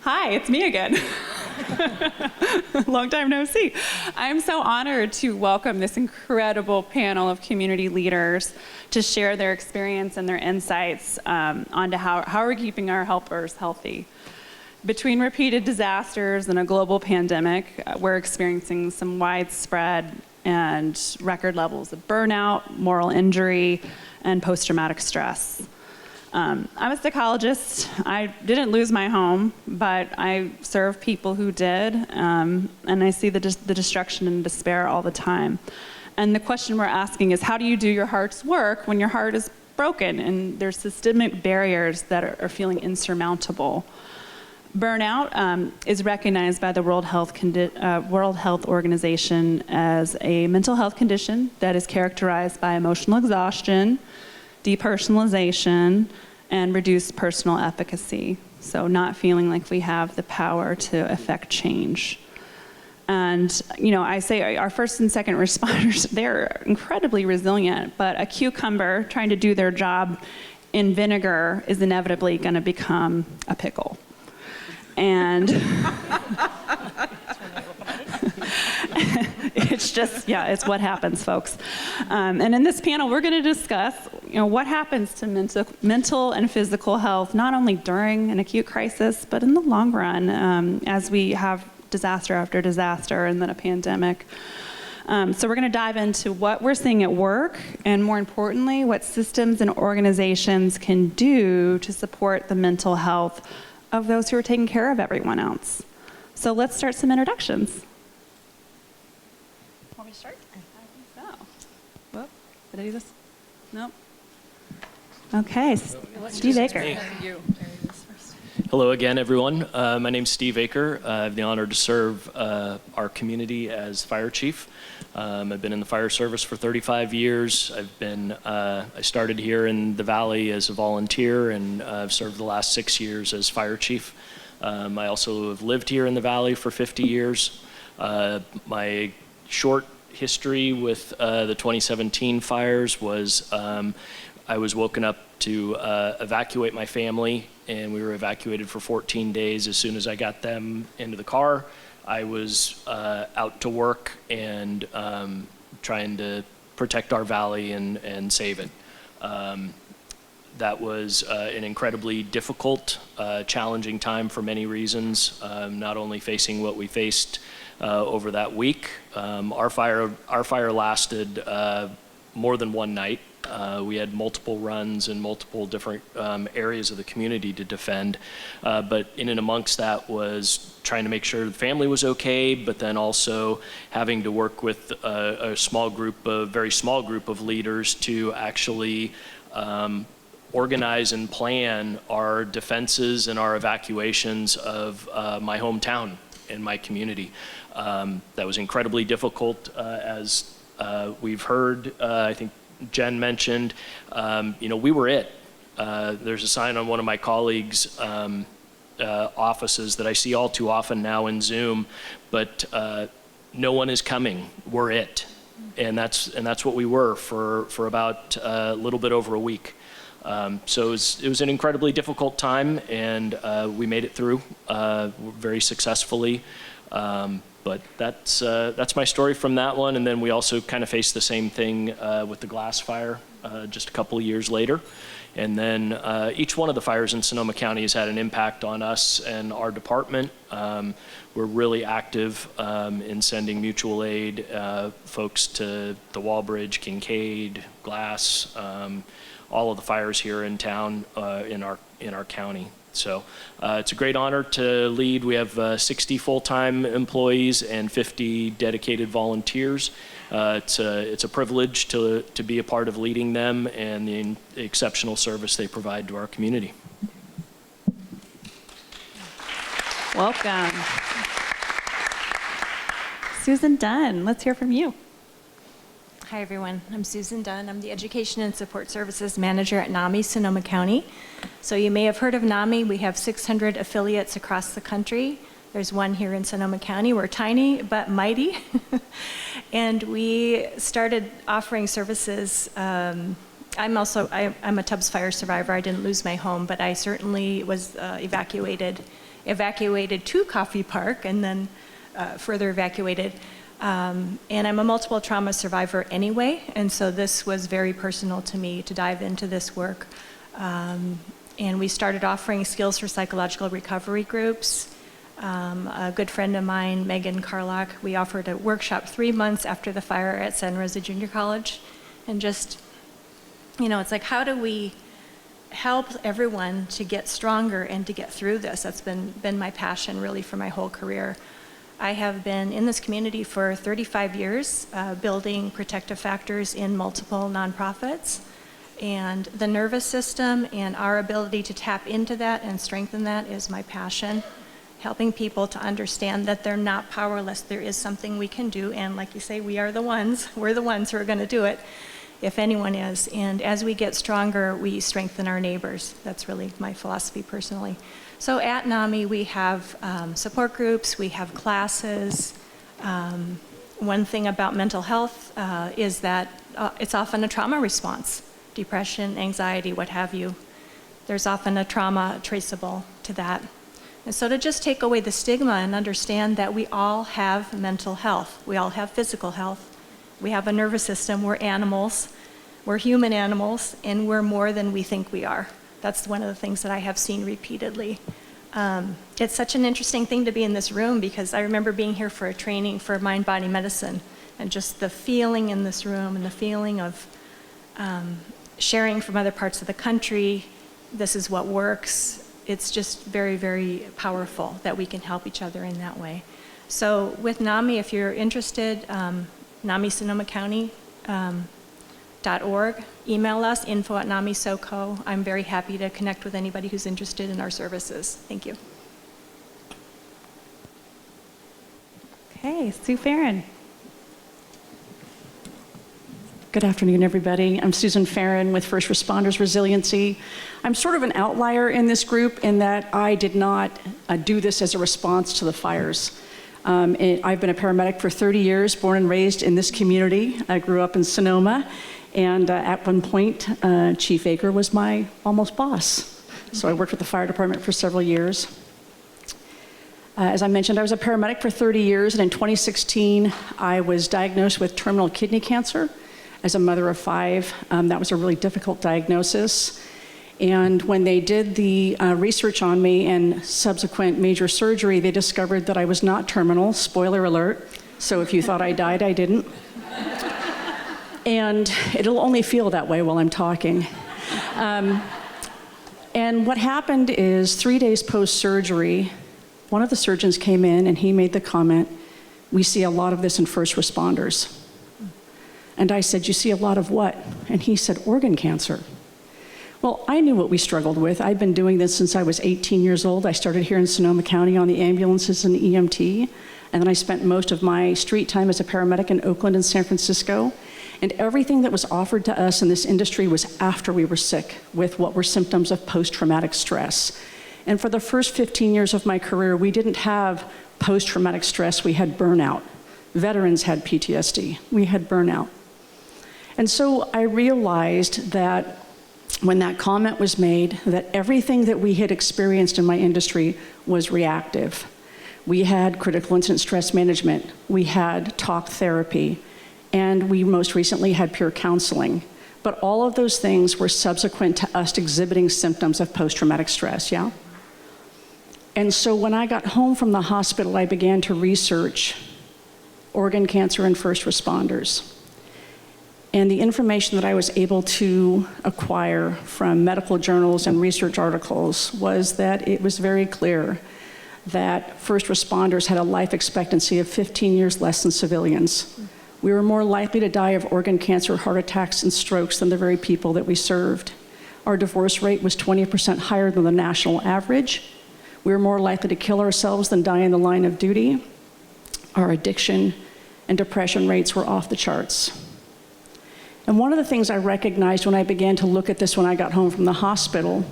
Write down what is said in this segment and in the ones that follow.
Hi, it's me again. Long time no see. I'm so honored to welcome this incredible panel of community leaders to share their experience and their insights onto how we're keeping our helpers healthy. Between repeated disasters and a global pandemic, we're experiencing some widespread and record levels of burnout, moral injury, and post-traumatic stress. I'm a psychologist. I didn't lose my home, but I serve people who did, and I see the destruction and despair all the time. And the question we're asking is, how do you do your heart's work when your heart is broken and there's systemic barriers that are feeling insurmountable? Burnout is recognized by the World Health Organization as a mental health condition that is characterized by emotional exhaustion, depersonalization, and reduced personal efficacy. So not feeling like we have the power to affect change. And, you know, I say our first and second responders, they're incredibly resilient, but a cucumber trying to do their job in vinegar is inevitably going to become a pickle. And it's just, yeah, it's what happens, folks. And in this panel, we're going to discuss, you know, what happens to mental and physical health, not only during an acute crisis, but in the long run, as we have disaster after disaster and then a pandemic. So we're going to dive into what we're seeing at work, and more importantly, what systems and organizations can do to support the mental health of those who are taking care of everyone else. So let's start some introductions. Want me to start? I think so. Whoop, did I do this? Nope. Okay, Steve Akre. Hello again, everyone. My name's Steve Akre. I have the honor to serve our community as fire chief. I've been in the fire service for 35 years. I started here in the Valley as a volunteer, and I've served the last 6 years as fire chief. I also have lived here in the Valley for 50 years. My short history with the 2017 fires was I was woken up to evacuate my family, and we were evacuated for 14 days. As soon as I got them into the car, I was out to work and trying to protect our valley and save it. That was an incredibly difficult, challenging time for many reasons, not only facing what we faced over that week. Our fire lasted more than one night. We had multiple runs in multiple different areas of the community to defend, but in and amongst that was trying to make sure the family was okay, but then also having to work with a very small group of leaders to actually organize and plan our defenses and our evacuations of my hometown and my community. That was incredibly difficult, as we've heard. I think Jen mentioned, you know, we were it. There's a sign on one of my colleagues' offices that I see all too often now in Zoom, but no one is coming. We're it, and that's what we were for about a little bit over a week. So it was an incredibly difficult time, and we made it through very successfully. But that's my story from that one. And then we also kind of faced the same thing with the glass fire just a couple of years later. And then each one of the fires in Sonoma County has had an impact on us and our department. We're really active in sending mutual aid folks to the Wallbridge, Kincaid, Glass, all of the fires here in town in our county. So it's a great honor to lead. We have 60 full-time employees and 50 dedicated volunteers. It's a privilege to be a part of leading them and the exceptional service they provide to our community. Welcome. Susan Dunn, let's hear from you. Hi everyone, I'm Susan Dunn. I'm the Education and Support Services Manager at NAMI, Sonoma County. So you may have heard of NAMI. We have 600 affiliates across the country. There's one here in Sonoma County. We're tiny but mighty. And we started offering services. I'm a Tubbs fire survivor. I didn't lose my home, but I certainly was evacuated evacuated to Coffee Park and then further evacuated. And I'm a multiple trauma survivor anyway, and so this was very personal to me to dive into this work. And we started offering skills for psychological recovery groups. A good friend of mine, Megan Carlock, we offered a workshop 3 months after the fire at San Rosa Junior College. And just, you know, it's like, how do we help everyone to get stronger and to get through this? That's been my passion really for my whole career. I have been in this community for 35 years, building protective factors in multiple nonprofits. And the nervous system and our ability to tap into that and strengthen that is my passion. Helping people to understand that they're not powerless. There is something we can do, and like you say, we're the ones who are going to do it, if anyone is. And as we get stronger, we strengthen our neighbors. That's really my philosophy personally. So at NAMI, we have support groups, we have classes. One thing about mental health is that it's often a trauma response. Depression, anxiety, what have you. There's often a trauma traceable to that. And so to just take away the stigma and understand that we all have mental health. We all have physical health. We have a nervous system. We're animals. We're human animals, and we're more than we think we are. That's one of the things that I have seen repeatedly. It's such an interesting thing to be in this room because I remember being here for a training for mind-body medicine, and just the feeling in this room and the feeling of sharing from other parts of the country. This is what works. It's just very, very powerful that we can help each other in that way. So with NAMI, if you're interested, NAMISonomaCounty.org. Email us, info@NAMI.SoCo. I'm very happy to connect with anybody who's interested in our services. Thank you. Okay, Sue Farren. Good afternoon, everybody. I'm Susan Farren with First Responders Resiliency. I'm sort of an outlier in this group in that I did not do this as a response to the fires. I've been a paramedic for 30 years, born and raised in this community. I grew up in Sonoma, and at one point, Chief Akre was my almost boss. So I worked with the fire department for several years. As I mentioned, I was a paramedic for 30 years, and in 2016, I was diagnosed with terminal kidney cancer. As a mother of 5, that was a really difficult diagnosis. And when they did the research on me and subsequent major surgery, they discovered that I was not terminal, spoiler alert. So if you thought I died, I didn't. And it'll only feel that way while I'm talking. And what happened is 3 days post-surgery, one of the surgeons came in and he made the comment, "We see a lot of this in first responders." And I said, "You see a lot of what?" And he said, "Organ cancer." Well, I knew what we struggled with. I've been doing this since I was 18 years old. I started here in Sonoma County on the ambulances and EMT, and then I spent most of my street time as a paramedic in Oakland and San Francisco. And everything that was offered to us in this industry was after we were sick with what were symptoms of post-traumatic stress. And for the first 15 years of my career, we didn't have post-traumatic stress, we had burnout. Veterans had PTSD, we had burnout. And so I realized that when that comment was made, that everything that we had experienced in my industry was reactive. We had critical incident stress management, we had talk therapy, and we most recently had peer counseling. But all of those things were subsequent to us exhibiting symptoms of post-traumatic stress, yeah? And so when I got home from the hospital, I began to research organ cancer in first responders. And the information that I was able to acquire from medical journals and research articles was that it was very clear that first responders had a life expectancy of 15 years less than civilians. We were more likely to die of organ cancer, heart attacks, and strokes than the very people that we served. Our divorce rate was 20% higher than the national average. We were more likely to kill ourselves than die in the line of duty. Our addiction and depression rates were off the charts. And one of the things I recognized when I began to look at this when I got home from the hospital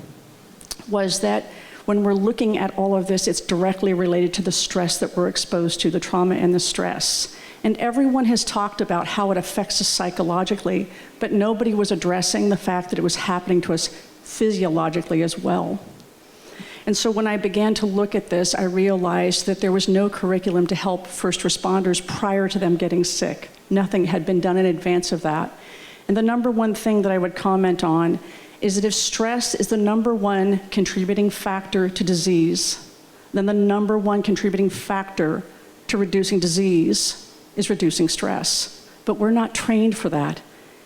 was that when we're looking at all of this, it's directly related to the stress that we're exposed to, the trauma and the stress. And everyone has talked about how it affects us psychologically, but nobody was addressing the fact that it was happening to us physiologically as well. And so when I began to look at this, I realized that there was no curriculum to help first responders prior to them getting sick. Nothing had been done in advance of that. And the number one thing that I would comment on is that if stress is the number one contributing factor to disease, then the number one contributing factor to reducing disease is reducing stress. But we're not trained for that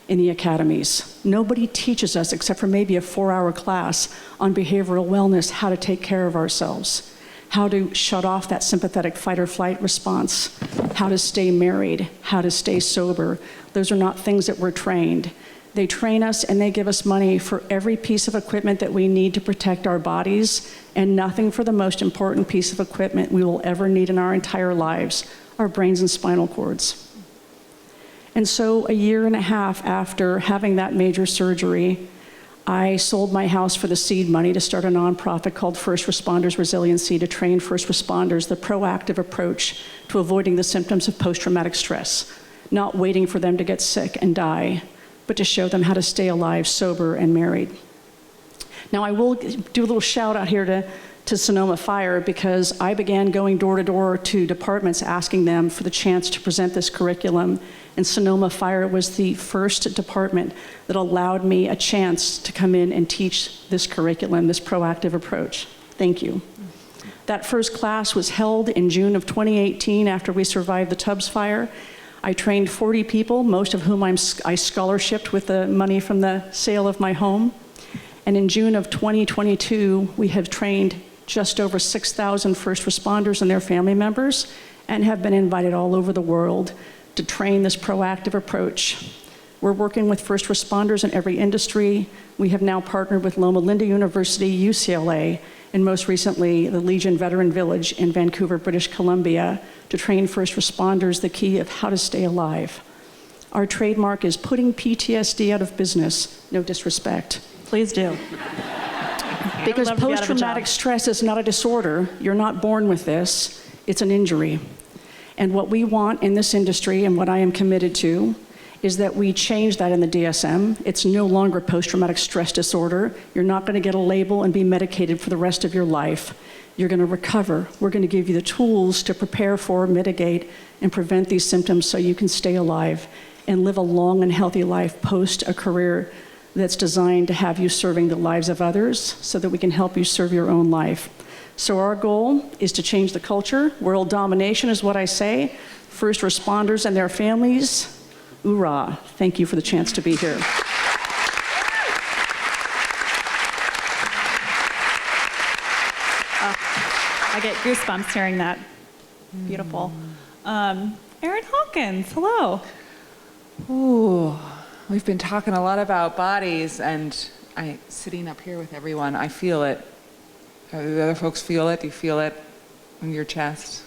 in the academies. Nobody teaches us, except for maybe a 4-hour class on behavioral wellness, how to take care of ourselves, how to shut off that sympathetic fight or flight response, how to stay married, how to stay sober. Those are not things that we're trained. They train us and they give us money for every piece of equipment that we need to protect our bodies, and nothing for the most important piece of equipment we will ever need in our entire lives, our brains and spinal cords. And so a year and a half after having that major surgery, I sold my house for the seed money to start a nonprofit called First Responders Resiliency to train first responders the proactive approach to avoiding the symptoms of post-traumatic stress, not waiting for them to get sick and die, but to show them how to stay alive, sober, and married. Now, I will do a little shout out here to Sonoma Fire, because I began going door to door to departments asking them for the chance to present this curriculum. And Sonoma Fire was the first department that allowed me a chance to come in and teach this curriculum, this proactive approach. Thank you. That first class was held in June of 2018 after we survived the Tubbs fire. I trained 40 people, most of whom I scholarshiped with the money from the sale of my home. And in June of 2022, we have trained just over 6,000 first responders and their family members, and have been invited all over the world to train this proactive approach. We're working with first responders in every industry. We have now partnered with Loma Linda University, UCLA, and most recently, the Legion Veteran Village in Vancouver, British Columbia, to train first responders the key of how to stay alive. Our trademark is putting PTSD out of business. No disrespect. Please do. Because post-traumatic stress is not a disorder. You're not born with this. It's an injury. And what we want in this industry, and what I am committed to, is that we change that in the DSM. It's no longer post-traumatic stress disorder. You're not going to get a label and be medicated for the rest of your life. You're going to recover. We're going to give you the tools to prepare for, mitigate, and prevent these symptoms so you can stay alive and live a long and healthy life post a career that's designed to have you serving the lives of others so that we can help you serve your own life. So our goal is to change the culture. World domination is what I say. First responders and their families, hoorah. Thank you for the chance to be here. I get goosebumps hearing that. Beautiful. Erin Hawkins, hello. Ooh, we've been talking a lot about bodies, and sitting up here with everyone, I feel it. Do the other folks feel it? Do you feel it in your chest?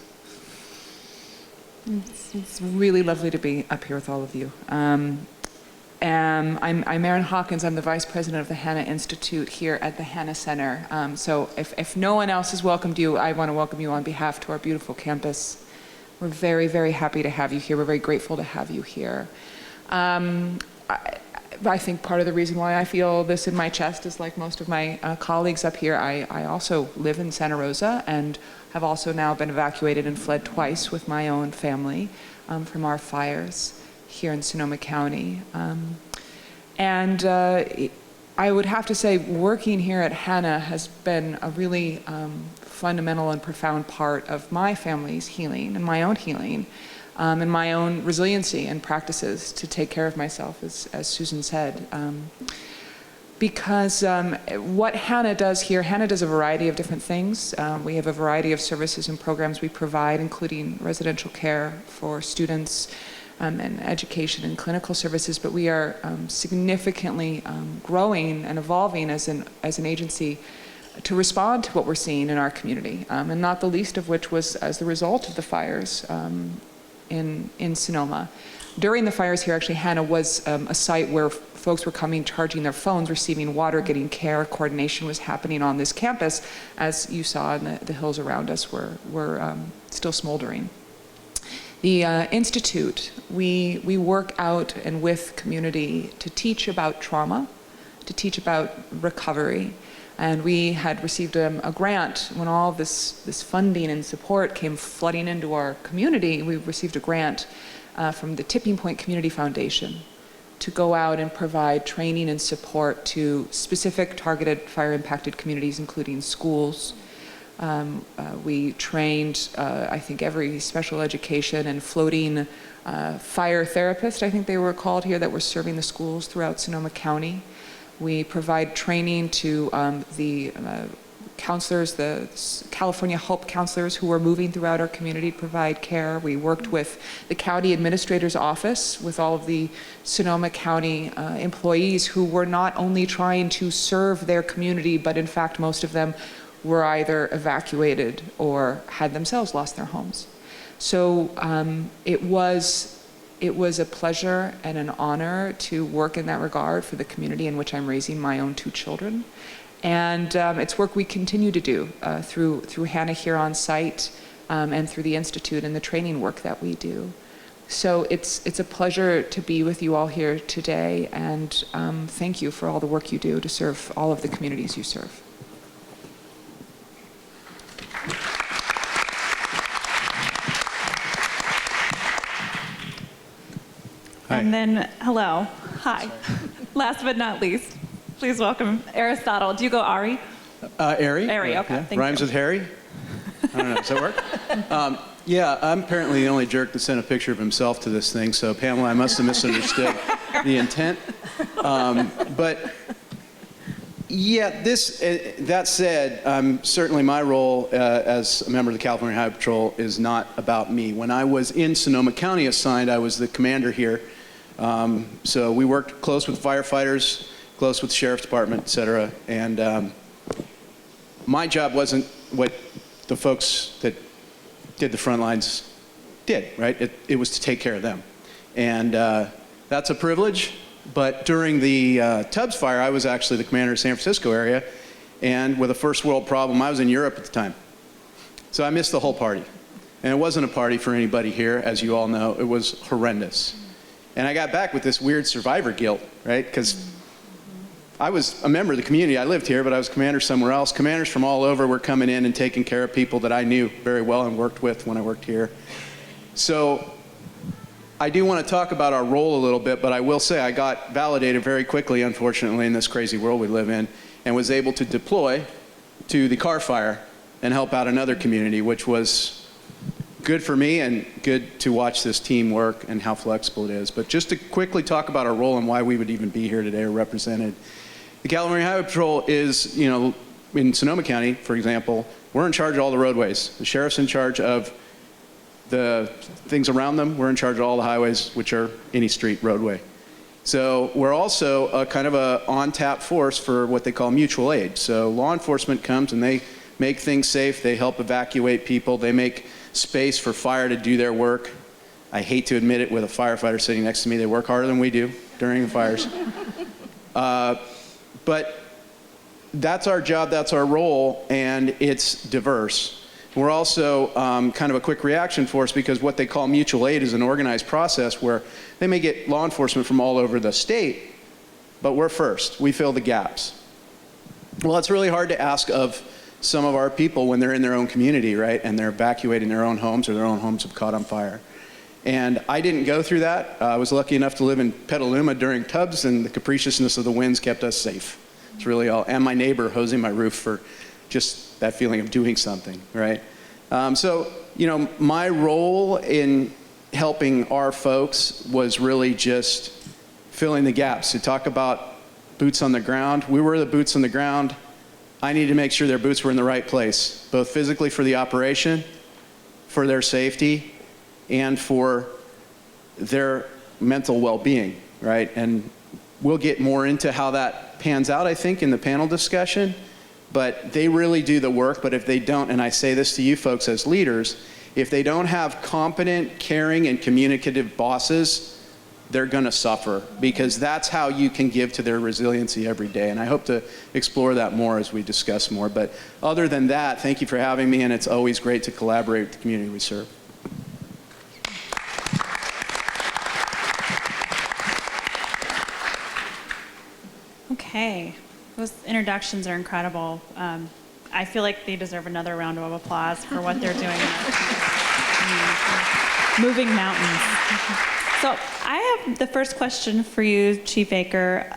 It's really lovely to be up here with all of you. I'm Erin Hawkins. I'm the Vice President of the Hanna Institute here at the Hanna Center. So if no one else has welcomed you, I want to welcome you on behalf to our beautiful campus. We're very, very happy to have you here. We're very grateful to have you here. I think part of the reason why I feel this in my chest is, like most of my colleagues up here, I also live in Santa Rosa and have also now been evacuated and fled twice with my own family from our fires here in Sonoma County. I would have to say, working here at Hanna has been a really fundamental and profound part of my family's healing and my own healing. And my own resiliency and practices to take care of myself, as Susan said. Because what Hanna does here, Hanna does a variety of different things. We have a variety of services and programs we provide, including residential care for students and education and clinical services, but we are significantly growing and evolving as an agency to respond to what we're seeing in our community, and not the least of which was as the result of the fires in Sonoma. During the fires here, actually, Hanna was a site where folks were coming, charging their phones, receiving water, getting care. Coordination was happening on this campus, as you saw, and the hills around us were still smoldering. The Institute, we work out and with community to teach about trauma, to teach about recovery, And we had received a grant when all this funding and support came flooding into our community. We received a grant from the Tipping Point Community Foundation to go out and provide training and support to specific targeted fire-impacted communities, including schools. We trained, I think, every special education and floating fire therapist, I think they were called here, that were serving the schools throughout Sonoma County. We provide training to the counselors, the California Hope counselors who are moving throughout our community to provide care. We worked with the county administrator's office, with all of the Sonoma County employees who were not only trying to serve their community, but in fact most of them were either evacuated or had themselves lost their homes. So it was a pleasure and an honor to work in that regard for the community in which I'm raising my own 2 children. And it's work we continue to do through Hanna here on site and through the Institute and the training work that we do. So it's a pleasure to be with you all here today, and thank you for all the work you do to serve all of the communities you serve. And then, hello, hi. Last but not least, please welcome Aristotle. Do you go Ari? Ari. Ari, okay, Yeah. thank Rhymes you. with Harry? I don't know, does that work? Yeah, I'm apparently the only jerk that sent a picture of himself to this thing, so Pamela, I must have misunderstood the intent. But yeah, that said, certainly my role as a member of the California Highway Patrol is not about me. When I was in Sonoma County assigned, I was the commander here. So we worked close with firefighters, close with the sheriff's department, et cetera. And my job wasn't what the folks that did the front lines did, right? It was to take care of them. And that's a privilege. But during the Tubbs fire, I was actually the commander of the San Francisco area. And with a first world problem, I was in Europe at the time. So I missed the whole party. And it wasn't a party for anybody here, as you all know. It was horrendous. And I got back with this weird survivor guilt, right? Because I was a member of the community. I lived here, but I was commander somewhere else. Commanders from all over were coming in and taking care of people that I knew very well and worked with when I worked here. So I do want to talk about our role a little bit, but I will say I got validated very quickly, unfortunately, in this crazy world we live in, and was able to deploy to the Car Fire and help out another community, which was good for me and good to watch this team work and how flexible it is. But just to quickly talk about our role and why we would even be here today or represented. The California Highway Patrol is, in Sonoma County, for example, we're in charge of all the roadways. The sheriff's in charge of the things around them. We're in charge of all the highways, which are any street roadway. So we're also a kind of a on-tap force for what they call mutual aid. So law enforcement comes and they make things safe. They help evacuate people. They make space for fire to do their work. I hate to admit it with a firefighter sitting next to me. They work harder than we do during the fires. But that's our job, that's our role, and it's diverse. We're also kind of a quick reaction force because what they call mutual aid is an organized process where they may get law enforcement from all over the state, but we're first. We fill the gaps. Well, it's really hard to ask of some of our people when they're in their own community, right, and they're evacuating their own homes or their own homes have caught on fire. And I didn't go through that. I was lucky enough to live in Petaluma during Tubbs, and the capriciousness of the winds kept us safe. It's really all, and my neighbor hosing my roof for just that feeling of doing something, right? So, my role in helping our folks was really just filling the gaps. To talk about boots on the ground, we were the boots on the ground. I needed to make sure their boots were in the right place, both physically for the operation, for their safety, and for their mental well-being, right? And we'll get more into how that pans out, I think, in the panel discussion. But they really do the work. But if they don't, and I say this to you folks as leaders, if they don't have competent, caring, and communicative bosses, they're going to suffer, because that's how you can give to their resiliency every day. And I hope to explore that more as we discuss more. But other than that, thank you for having me, and it's always great to collaborate with the community we serve. Okay. Those introductions are incredible. I feel like they deserve another round of applause for what they're doing in our community. Moving mountains. So I have the first question for you, Chief Akre.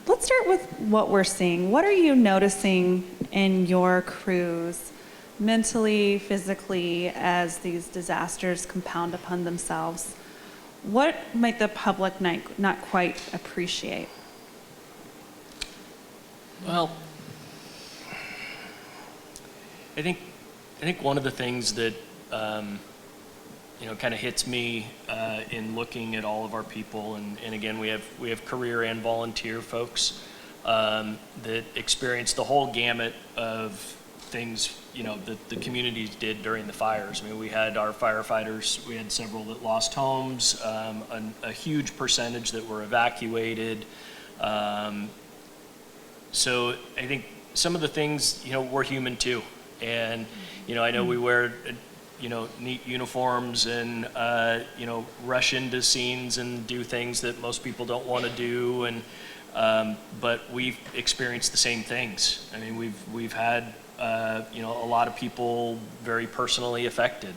Let's start with what we're seeing. What are you noticing in your crews, mentally, physically, as these disasters compound upon themselves? What might the public not quite appreciate? Well, I think one of the things that kind of hits me in looking at all of our people, and again, we have career and volunteer folks that experience the whole gamut of things that the communities did during the fires. I mean, we had our firefighters, we had several that lost homes, a huge percentage that were evacuated. So I think some of the things, we're human too. And, I know we wear, neat uniforms and, rush into scenes and do things that most people don't want to do. And, but we've experienced the same things. I mean, we've had, a lot of people very personally affected.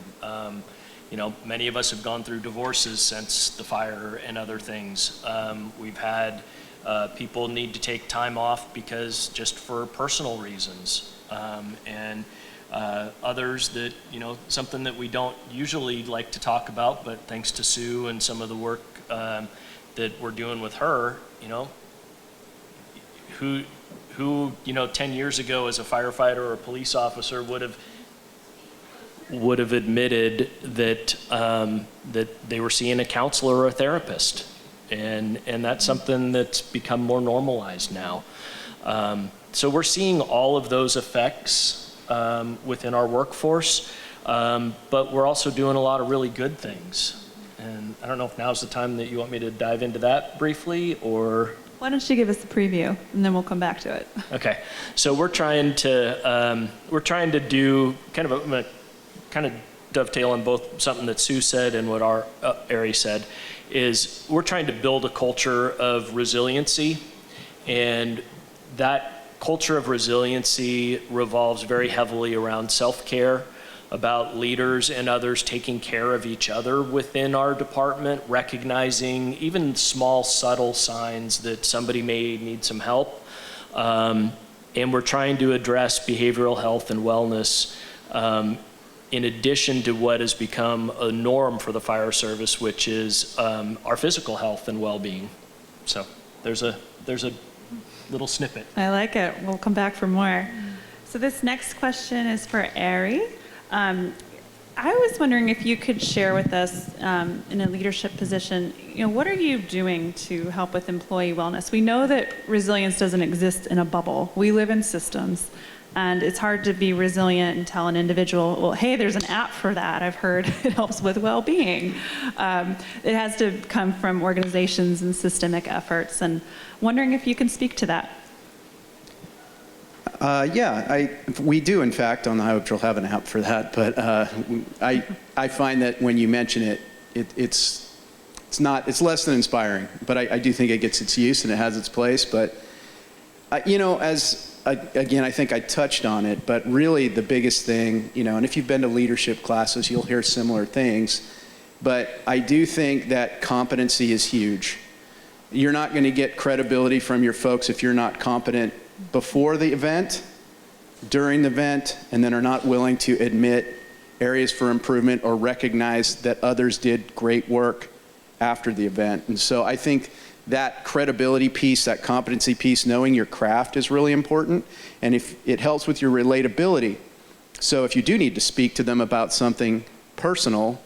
Many of us have gone through divorces since the fire and other things. We've had people need to take time off because just for personal reasons. And others that, something that we don't usually like to talk about, but thanks to Sue and some of the work that we're doing with her, who 10 years ago as a firefighter or a police officer would have admitted that that they were seeing a counselor or a therapist, and that's something that's become more normalized now. So we're seeing all of those effects within our workforce, but we're also doing a lot of really good things. And I don't know if now's the time that you want me to dive into that briefly, or... Why don't you give us a preview, and then we'll come back to it. Okay, so we're trying to do kind of I'm gonna kind of dovetail on both something that Sue said and what our Ari said, is we're trying to build a culture of resiliency, and that culture of resiliency revolves very heavily around self-care, about leaders and others taking care of each other within our department, recognizing even small, subtle signs that somebody may need some help. And we're trying to address behavioral health and wellness in addition to what has become a norm for the fire service, which is our physical health and well-being. So there's a little snippet. I like it. We'll come back for more. So this next question is for Erin. I was wondering if you could share with us, in a leadership position, what are you doing to help with employee wellness? We know that resilience doesn't exist in a bubble. We live in systems, and it's hard to be resilient and tell an individual, well, hey, there's an app for that. I've heard it helps with well-being. It has to come from organizations and systemic efforts, and wondering if you can speak to that. We do, in fact, on the Highway Patrol have an app for that, but I find that when you mention it, it's less than inspiring, but I do think it gets its use and it has its place. But, again, I think I touched on it, but really the biggest thing, and if you've been to leadership classes, you'll hear similar things, but I do think that competency is huge. You're not going to get credibility from your folks if you're not competent before the event, during the event, and then are not willing to admit areas for improvement or recognize that others did great work after the event. And so I think that credibility piece, that competency piece, knowing your craft is really important, and if it helps with your relatability. So if you do need to speak to them about something personal,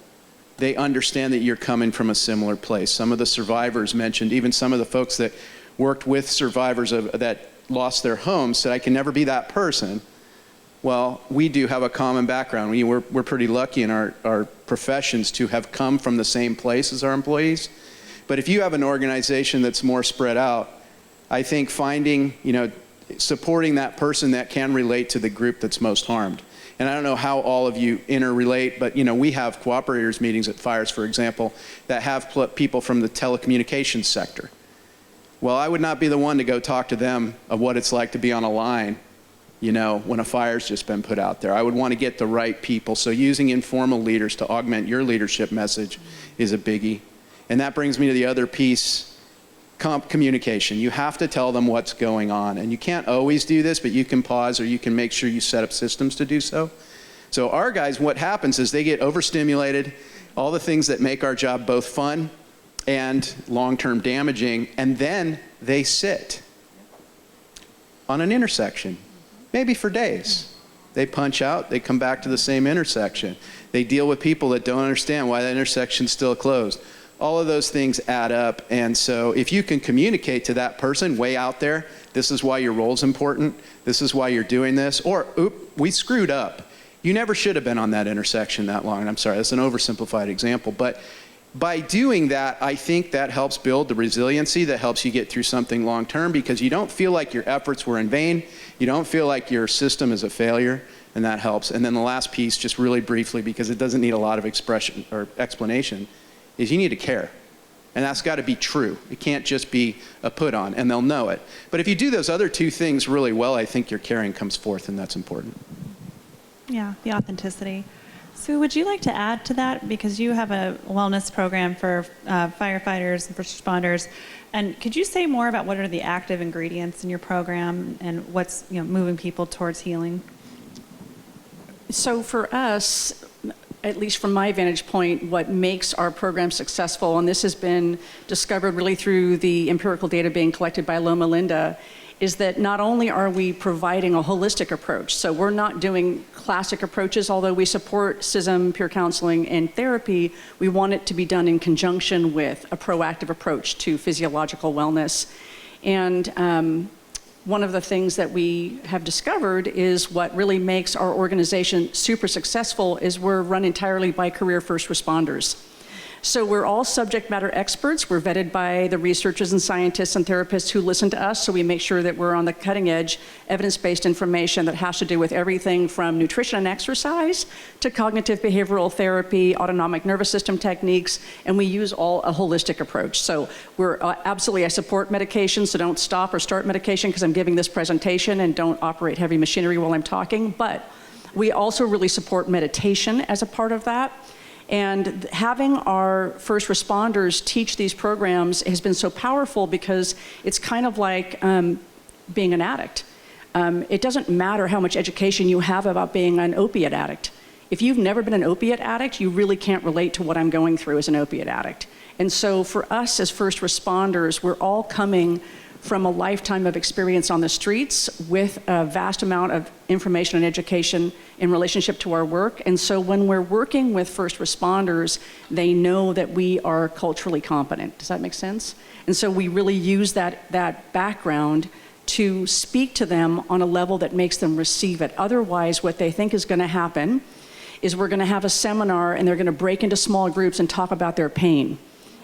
they understand that you're coming from a similar place. Some of the survivors mentioned, even some of the folks that worked with survivors that lost their homes said, I can never be that person. Well, we do have a common background. We're pretty lucky in our professions to have come from the same place as our employees. But if you have an organization that's more spread out, I think finding, supporting that person that can relate to the group that's most harmed. And I don't know how all of you interrelate, but we have cooperators meetings at fires, for example, that have people from the telecommunications sector. Well, I would not be the one to go talk to them of what it's like to be on a line, you know, when a fire's just been put out there. I would want to get the right people. So using informal leaders to augment your leadership message is a biggie. And that brings me to the other piece, communication. You have to tell them what's going on. And you can't always do this, but you can pause, or you can make sure you set up systems to do so. So our guys, what happens is they get overstimulated, all the things that make our job both fun and long-term damaging, and then they sit on an intersection, maybe for days. They punch out, they come back to the same intersection. They deal with people that don't understand why that intersection's still closed. All of those things add up, and so if you can communicate to that person way out there, this is why your role's important, this is why you're doing this, or, oop, we screwed up. You never should have been on that intersection that long. And I'm sorry, that's an oversimplified example, but by doing that, I think that helps build the resiliency that helps you get through something long term, because you don't feel like your efforts were in vain, you don't feel like your system is a failure, and that helps. And then the last piece, just really briefly, because it doesn't need a lot of expression or explanation, is you need to care. And that's got to be true. It can't just be a put on, and they'll know it. But if you do those other two things really well, I think your caring comes forth, and that's important. Yeah, the authenticity. Sue, would you like to add to that? Because you have a wellness program for firefighters and first responders. And could you say more about what are the active ingredients in your program and what's, you know, moving people towards healing? So for us, at least from my vantage point, what makes our program successful, and this has been discovered really through the empirical data being collected by Loma Linda, is that not only are we providing a holistic approach, so we're not doing classic approaches, although we support CISM, peer counseling, and therapy, we want it to be done in conjunction with a proactive approach to physiological wellness. And one of the things that we have discovered is what really makes our organization super successful is we're run entirely by career first responders. So we're all subject matter experts. We're vetted by the researchers and scientists and therapists who listen to us, so we make sure that we're on the cutting edge, evidence-based information that has to do with everything from nutrition and exercise to cognitive behavioral therapy, autonomic nervous system techniques, and we use all a holistic approach. So we're absolutely, I support medication, so don't stop or start medication because I'm giving this presentation, and don't operate heavy machinery while I'm talking, but we also really support meditation as a part of that. And having our first responders teach these programs has been so powerful because it's kind of like being an addict. It doesn't matter how much education you have about being an opiate addict. If you've never been an opiate addict, you really can't relate to what I'm going through as an opiate addict. And so for us as first responders, we're all coming from a lifetime of experience on the streets with a vast amount of information and education in relationship to our work. And so when we're working with first responders, they know that we are culturally competent. Does that make sense? And so we really use that background to speak to them on a level that makes them receive it. Otherwise, what they think is going to happen is we're going to have a seminar and they're going to break into small groups and talk about their pain.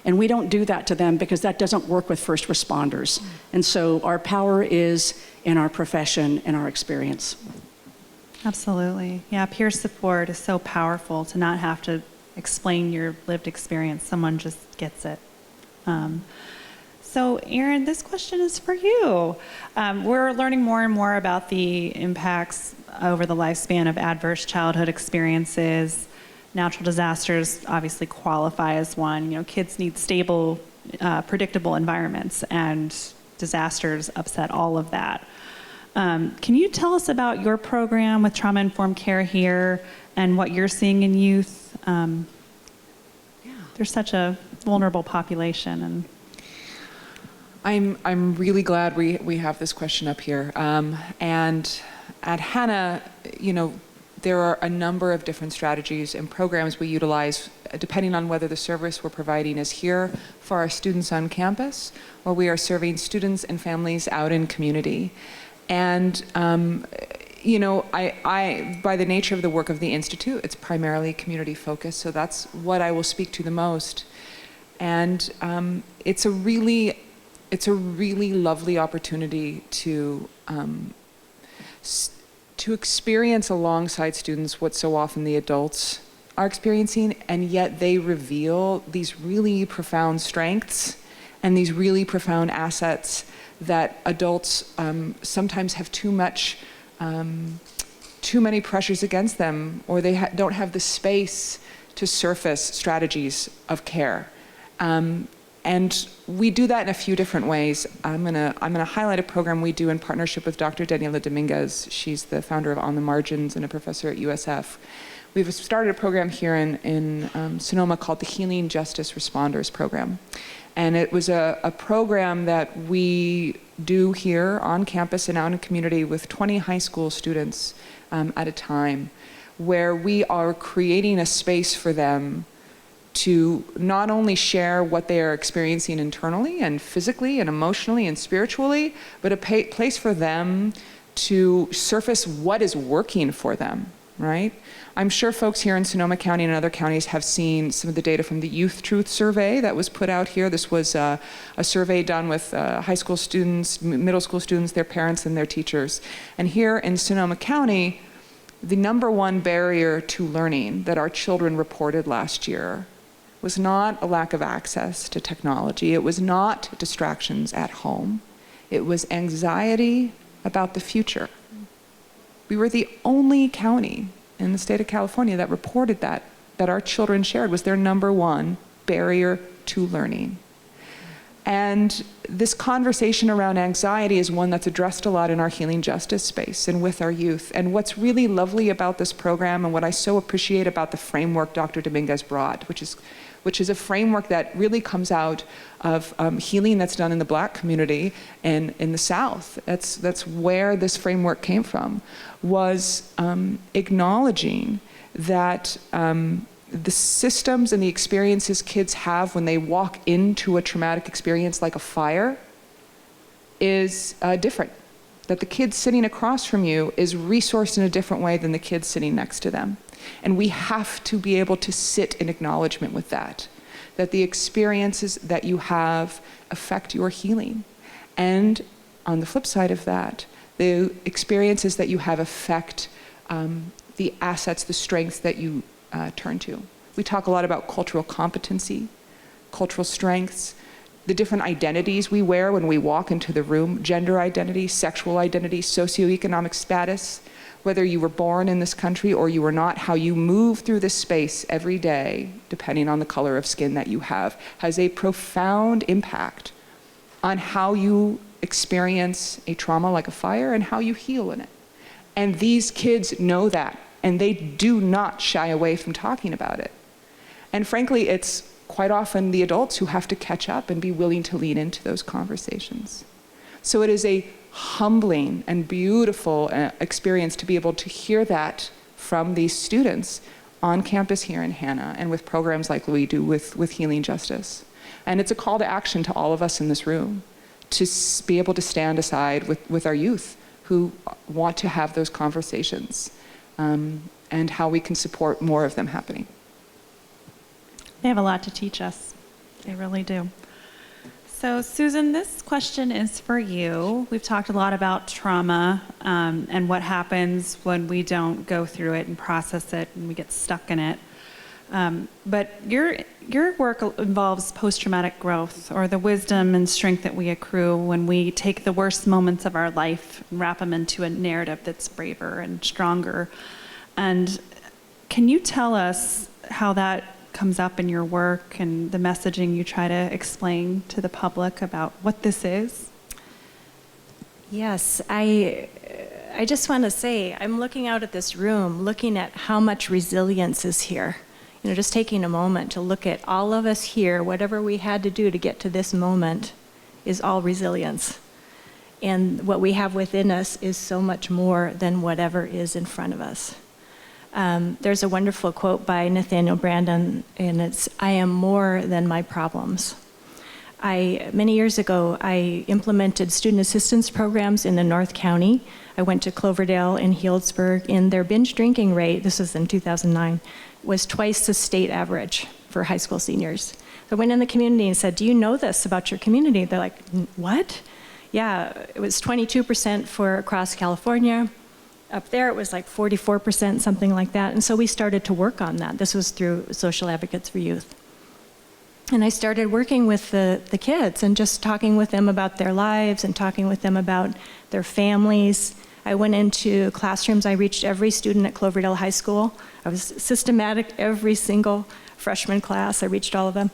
And we don't do that to them because that doesn't work with first responders. And so our power is in our profession and our experience. Absolutely. Yeah, peer support is so powerful to not have to explain your lived experience. Someone just gets it. So Erin, this question is for you. We're learning more and more about the impacts over the lifespan of adverse childhood experiences. Natural disasters obviously qualify as one. You know, kids need stable, predictable environments, and disasters upset all of that. Can you tell us about your program with trauma-informed care here and what you're seeing in youth? There's such a vulnerable population. And I'm really glad we have this question up here. And at Hanna, you know, there are a number of different strategies and programs we utilize depending on whether the service we're providing is here for our students on campus or we are serving students and families out in community. And you know, I by the nature of the work of the Institute, it's primarily community focused, so that's what I will speak to the most. And it's a really lovely opportunity to experience alongside students what so often the adults are experiencing, and yet they reveal these really profound strengths and these really profound assets that adults sometimes have too many pressures against them, or they don't have the space to surface strategies of care. And we do that in a few different ways. I'm gonna highlight a program we do in partnership with Dr. Daniela Dominguez. She's the founder of On the Margins and a professor at USF. We've started a program here in Sonoma called the Healing Justice Responders Program. And it was a program that we do here on campus and out in the community with 20 high school students at a time, where we are creating a space for them to not only share what they are experiencing internally and physically and emotionally and spiritually, but a place for them to surface what is working for them, right? I'm sure folks here in Sonoma County and other counties have seen some of the data from the Youth Truth Survey that was put out here. This was a survey done with high school students, middle school students, their parents, and their teachers. And here in Sonoma County, the #1 barrier to learning that our children reported last year was not a lack of access to technology. It was not distractions at home. It was anxiety about the future. We were the only county in the state of California that reported that our children shared was their #1 barrier to learning. And this conversation around anxiety is one that's addressed a lot in our healing justice space and with our youth. And what's really lovely about this program, and what I so appreciate about the framework Dr. Dominguez brought, which is a framework that really comes out of healing that's done in the Black community and in the South. That's where this framework came from, was acknowledging that the systems and the experiences kids have when they walk into a traumatic experience like a fire is different. That the kid sitting across from you is resourced in a different way than the kid sitting next to them. And we have to be able to sit in acknowledgement with that the experiences that you have affect your healing. And on the flip side of that, the experiences that you have affect the assets, the strengths that you turn to. We talk a lot about cultural competency, cultural strengths, the different identities we wear when we walk into the room, gender identity, sexual identity, socioeconomic status, whether you were born in this country or you were not, how you move through this space every day, depending on the color of skin that you have, has a profound impact on how you experience a trauma like a fire and how you heal in it. And these kids know that, and they do not shy away from talking about it. And frankly, it's quite often the adults who have to catch up and be willing to lean into those conversations. So it is a humbling and beautiful experience to be able to hear that from these students on campus here in Hanna and with programs like we do with Healing Justice. And it's a call to action to all of us in this room to be able to stand aside with our youth who want to have those conversations and how we can support more of them happening. They have a lot to teach us. They really do. So Susan, this question is for you. We've talked a lot about trauma and what happens when we don't go through it and process it and we get stuck in it. But your work involves post-traumatic growth, or the wisdom and strength that we accrue when we take the worst moments of our life and wrap them into a narrative that's braver and stronger. And can you tell us how that comes up in your work and the messaging you try to explain to the public about what this is? Yes, I just want to say, I'm looking out at this room, looking at how much resilience is here. You know, just taking a moment to look at all of us here, whatever we had to do to get to this moment is all resilience. And what we have within us is so much more than whatever is in front of us. There's a wonderful quote by Nathaniel Branden, and it's, "I am more than my problems." Many years ago, I implemented student assistance programs in the North County. I went to Cloverdale and Healdsburg, and their binge drinking rate, this was in 2009, was twice the state average for high school seniors. So I went in the community and said, "Do you know this about your community?" They're like, "What?" Yeah, it was 22% for across California. Up there, it was like 44%, something like that. And so we started to work on that. This was through Social Advocates for Youth. And I started working with the kids and just talking with them about their lives and talking with them about their families. I went into classrooms. I reached every student at Cloverdale High School. I was systematic, every single freshman class. I reached all of them.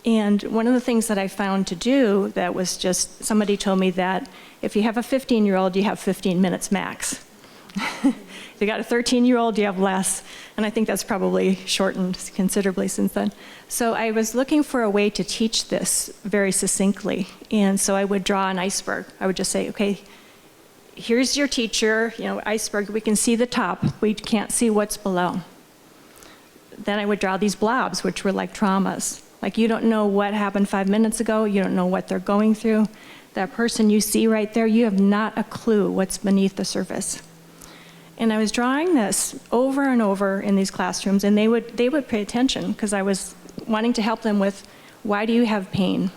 And one of the things that I found to do that was just, somebody told me that if you have a 15-year-old, you have 15 minutes max. If you got a 13-year-old, you have less. And I think that's probably shortened considerably since then. So I was looking for a way to teach this very succinctly. And so I would draw an iceberg. I would just say, okay, here's your teacher, iceberg, we can see the top, we can't see what's below. Then I would draw these blobs, which were like traumas. Like, you don't know what happened 5 minutes ago, you don't know what they're going through. That person you see right there, you have not a clue what's beneath the surface. And I was drawing this over and over in these classrooms, and they would pay attention, because I was wanting to help them with, why do you have pain?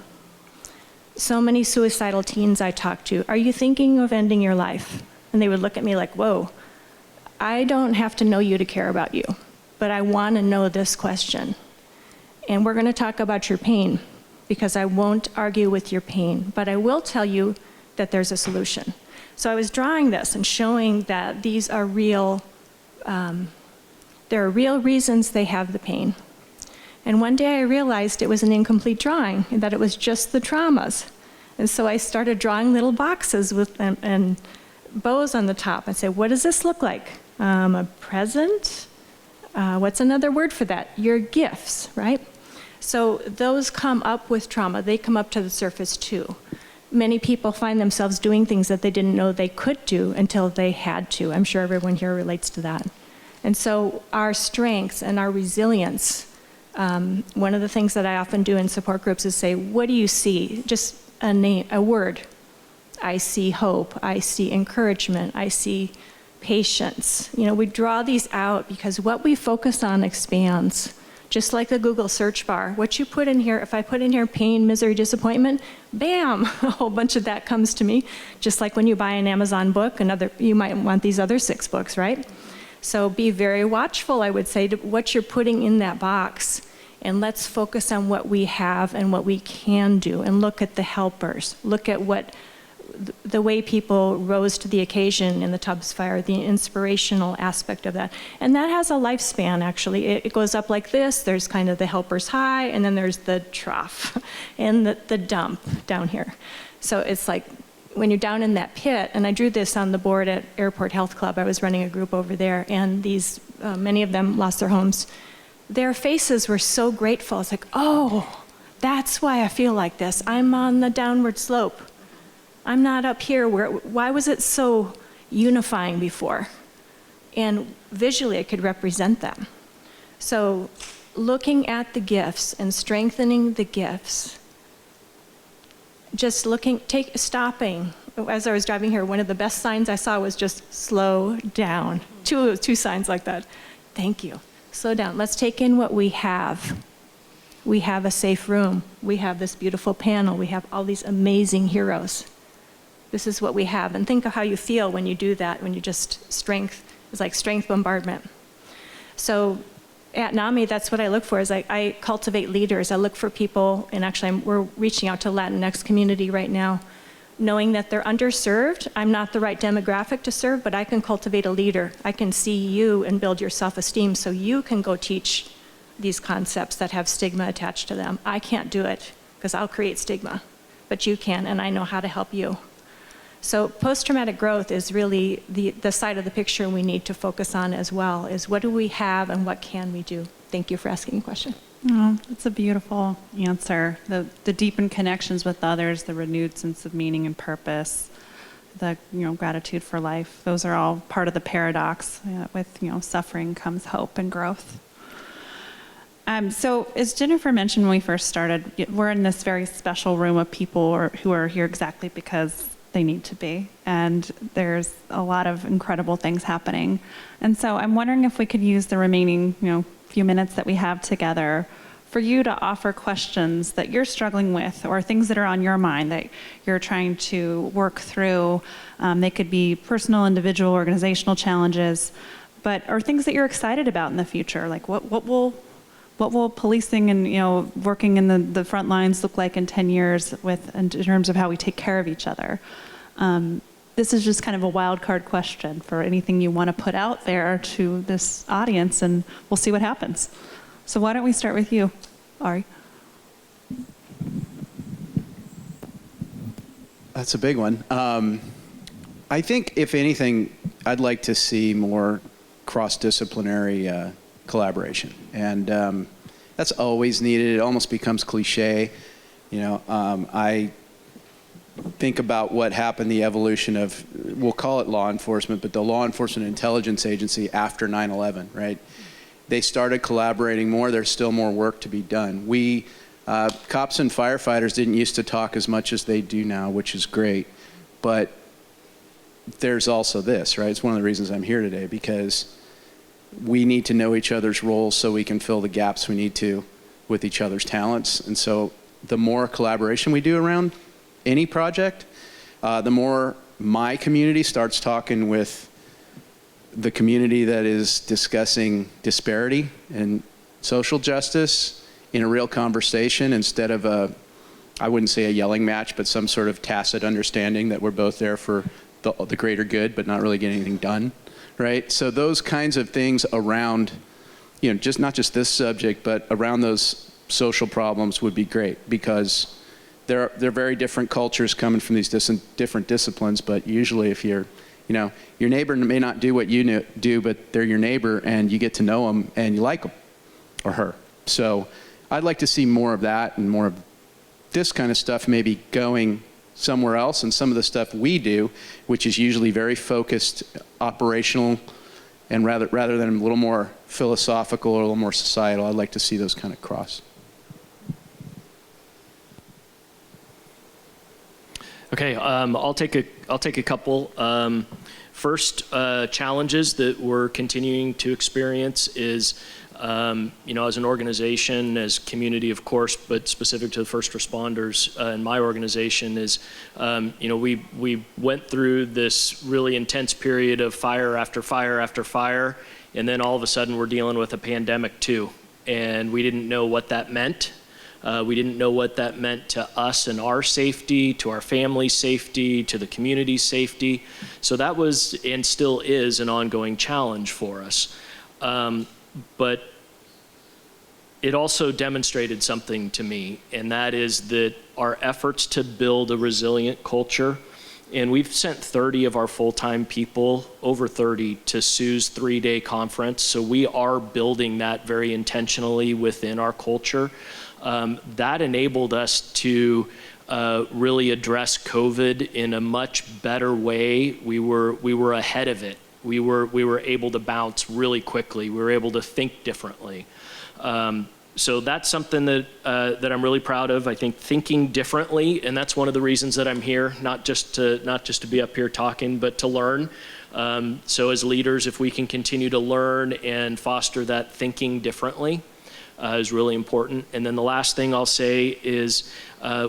So many suicidal teens I talked to, are you thinking of ending your life? And they would look at me like, whoa, I don't have to know you to care about you, but I want to know this question. And we're going to talk about your pain, because I won't argue with your pain, but I will tell you that there's a solution. So I was drawing this and showing that these are real, there are real reasons they have the pain. And one day I realized it was an incomplete drawing, and that it was just the traumas. And so I started drawing little boxes with and bows on the top. I said, what does this look like? A present? What's another word for that? Your gifts, right? So those come up with trauma. They come up to the surface too. Many people find themselves doing things that they didn't know they could do until they had to. I'm sure everyone here relates to that. And so our strengths and our resilience, one of the things that I often do in support groups is say, what do you see? Just a name, a word. I see hope. I see encouragement. I see patience. We draw these out because what we focus on expands. Just like the Google search bar, what you put in here, if I put in here pain, misery, disappointment, bam, a whole bunch of that comes to me. Just like when you buy an Amazon book, you might want these other 6 books, right? So be very watchful, I would say, to what you're putting in that box. And let's focus on what we have and what we can do, and look at the helpers. Look at the way people rose to the occasion in the Tubbs fire, the inspirational aspect of that. And that has a lifespan, actually. It goes up like this. There's kind of the helper's high, and then there's the trough and the dump down here. So it's like when you're down in that pit, and I drew this on the board at Airport Health Club. I was running a group over there, and these, many of them lost their homes. Their faces were so grateful. It's like, oh, that's why I feel like this. I'm on the downward slope. I'm not up here. Why was it so unifying before? And visually, I could represent them. So looking at the gifts and strengthening the gifts, just stopping. As I was driving here, one of the best signs I saw was just slow down. Two signs like that. Thank you. Slow down. Let's take in what we have. We have a safe room. We have this beautiful panel. We have all these amazing heroes. This is what we have. And think of how you feel when you do that, when you just it's like strength bombardment. So at NAMI, that's what I look for, is I cultivate leaders. I look for people, and actually we're reaching out to Latinx community right now, knowing that they're underserved. I'm not the right demographic to serve, but I can cultivate a leader. I can see you and build your self-esteem so you can go teach these concepts that have stigma attached to them. I can't do it because I'll create stigma, but you can, and I know how to help you. So post-traumatic growth is really the side of the picture we need to focus on as well, is what do we have and what can we do? Thank you for asking the question. Oh, that's a beautiful answer. The deepened connections with others, the renewed sense of meaning and purpose, the gratitude for life. Those are all part of the paradox. With suffering comes hope and growth. So as Jennifer mentioned when we first started, we're in this very special room of people who are here exactly because they need to be. And there's a lot of incredible things happening. And so I'm wondering if we could use the remaining few minutes that we have together for you to offer questions that you're struggling with, or things that are on your mind that you're trying to work through. They could be personal, individual, organizational challenges, or things that you're excited about in the future. Like what will what will policing and, working in the front lines look like in 10 years in terms of how we take care of each other? This is just kind of a wild card question for anything you want to put out there to this audience, and we'll see what happens. So why don't we start with you, Ari? That's a big one. I think, if anything, I'd like to see more cross-disciplinary collaboration. And that's always needed. It almost becomes cliche. I think about what happened, the evolution of, we'll call it law enforcement, but the law enforcement intelligence agency after 9/11, right? They started collaborating more. There's still more work to be done. Cops and firefighters didn't used to talk as much as they do now, which is great. But there's also this, right? It's one of the reasons I'm here today, because we need to know each other's roles so we can fill the gaps we need to with each other's talents. And so the more collaboration we do around any project, the more my community starts talking with the community that is discussing disparity and social justice in a real conversation, instead of I wouldn't say a yelling match, but some sort of tacit understanding that we're both there for the greater good, but not really getting anything done, right? So those kinds of things around, just not just this subject, but around those social problems would be great, because they're very different cultures coming from these different disciplines. But usually, if your neighbor may not do what you do, but they're your neighbor, and you get to know them and you like them or her. So I'd like to see more of that, and more of this kind of stuff maybe going somewhere else, and some of the stuff we do, which is usually very focused, operational, and rather than a little more philosophical or a little more societal, I'd like to see those kind of cross. Okay, I'll take a couple. First, challenges that we're continuing to experience is, as an organization, as community, of course, but specific to the first responders in my organization is, we went through this really intense period of fire after fire after fire, and then all of a sudden we're dealing with a pandemic too, and we didn't know what that meant. We didn't know what that meant to us and our safety, to our family's safety, to the community's safety. So that was, and still is, an ongoing challenge for us. But it also demonstrated something to me, and that is that our efforts to build a resilient culture, and we've sent 30 of our full-time people, over 30, to Sue's 3-day conference. So we are building that very intentionally within our culture. That enabled us to really address COVID in a much better way. We were ahead of it. We were able to bounce really quickly. We were able to think differently. So that's something that I'm really proud of. I think thinking differently, and that's one of the reasons that I'm here, not just to be up here talking, but to learn. So as leaders, if we can continue to learn and foster that thinking differently, is really important. And then the last thing I'll say is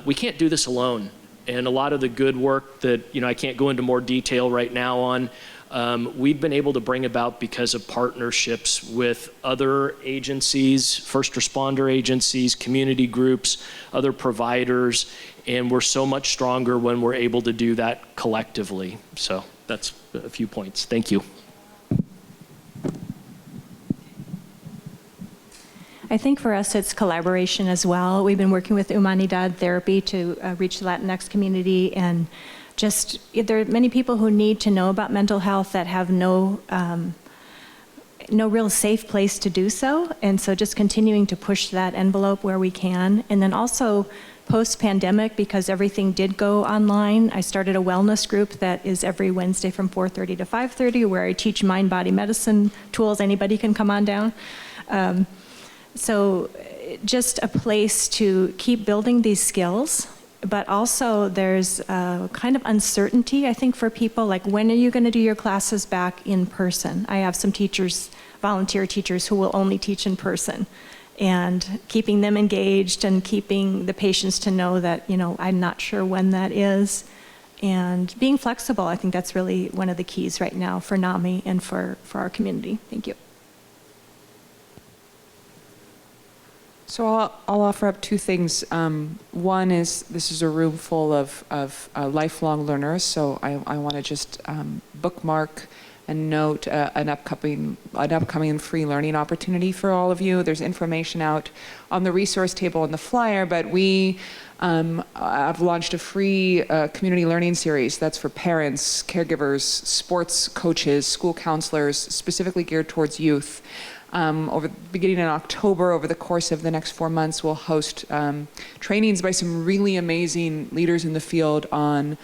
we can't do this alone. And a lot of the good work that I can't go into more detail right now on, we've been able to bring about because of partnerships with other agencies, first responder agencies, community groups, other providers, and we're so much stronger when we're able to do that collectively. So that's a few points. Thank you. I think for us it's collaboration as well. We've been working with Humanidad Therapy to reach the Latinx community, and just there are many people who need to know about mental health that have no real safe place to do so, and so just continuing to push that envelope where we can. And then also post-pandemic, because everything did go online, I started a wellness group that is every Wednesday from 4:30 to 5:30, where I teach mind-body medicine tools. Anybody can come on down. So just a place to keep building these skills, but also there's a kind of uncertainty, I think, for people, like, when are you going to do your classes back in person? I have some teachers, volunteer teachers, who will only teach in person, and keeping them engaged and keeping the patients to know that, I'm not sure when that is, and being flexible. I think that's really one of the keys right now for NAMI and for our community. Thank you. So I'll offer up two things. One is this is a room full of lifelong learners, so I want to just bookmark and note an upcoming free learning opportunity for all of you. There's information out on the resource table in the flyer, but we have launched a free community learning series that's for parents, caregivers, sports coaches, school counselors, specifically geared towards youth. Beginning in October, over the course of the next 4 months, we'll host trainings by some really amazing leaders in the field on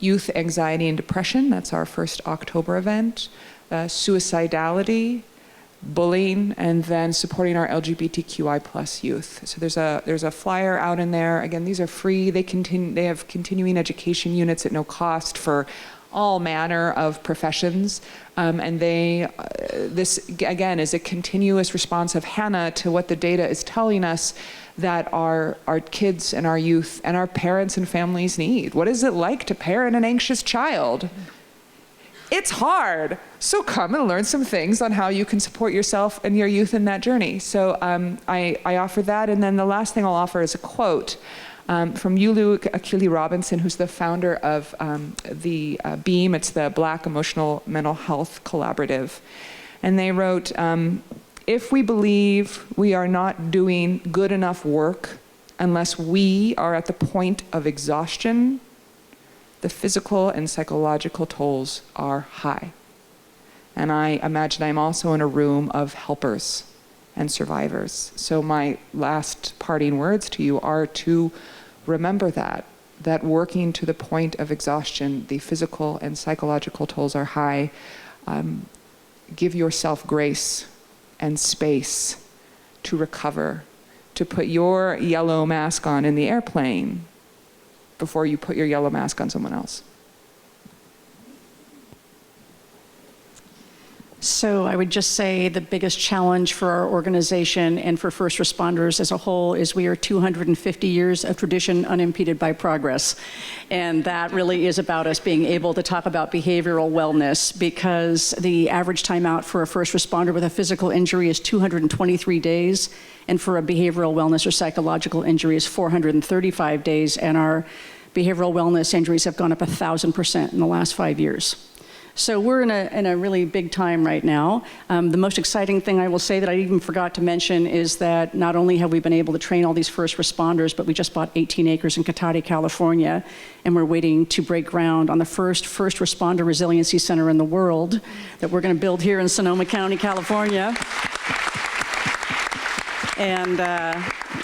youth anxiety and depression. That's our first October event. Suicidality, bullying, and then supporting our LGBTQI+ youth. So there's a flyer out in there. Again, these are free. They have continuing education units at no cost for all manner of professions, and this again is a continuous response of Hanna to what the data is telling us that our kids and our youth and our parents and families need. What is it like to parent an anxious child? It's hard. So come and learn some things on how you can support yourself and your youth in that journey. So I offer that, and then the last thing I'll offer is a quote from Yulu Akili Robinson, who's the founder of the BEAM. It's the Black Emotional Mental Health Collaborative. And they wrote, if we believe we are not doing good enough work unless we are at the point of exhaustion, the physical and psychological tolls are high. And I imagine I'm also in a room of helpers and survivors. So my last parting words to you are to remember that working to the point of exhaustion, the physical and psychological tolls are high. Give yourself grace and space to recover, to put your yellow mask on in the airplane before you put your yellow mask on someone else. So I would just say the biggest challenge for our organization and for first responders as a whole is we are 250 years of tradition unimpeded by progress. And that really is about us being able to talk about behavioral wellness, because the average time out for a first responder with a physical injury is 223 days, and for a behavioral wellness or psychological injury is 435 days, and our behavioral wellness injuries have gone up 1,000% in the last 5 years. So we're in a really big time right now. The most exciting thing I will say that I even forgot to mention is that not only have we been able to train all these first responders, but we just bought 18 acres in Cotati, California, and we're waiting to break ground on the first responder resiliency center in the world that we're going to build here in Sonoma County, California. And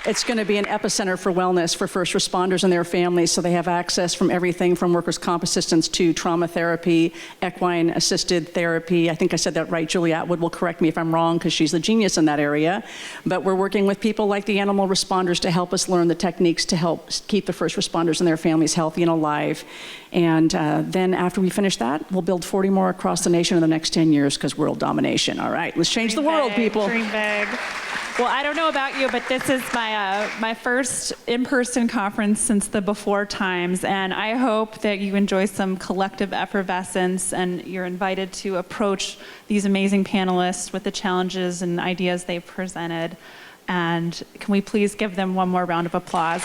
it's going to be an epicenter for wellness for first responders and their families, so they have access from everything from workers' comp assistance to trauma therapy, equine-assisted therapy. I think I said that right. Julie Atwood will correct me if I'm wrong, because she's the genius in that area. But we're working with people like the animal responders to help us learn the techniques to help keep the first responders and their families healthy and alive. And then after we finish that, we'll build 40 more across the nation in the next 10 years, because world domination. All right, let's change the world, people. Dream big. Well, I don't know about you, but this is my first in-person conference since the before times, and I hope that you enjoy some collective effervescence, and you're invited to approach these amazing panelists with the challenges and ideas they've presented. And can we please give them one more round of applause?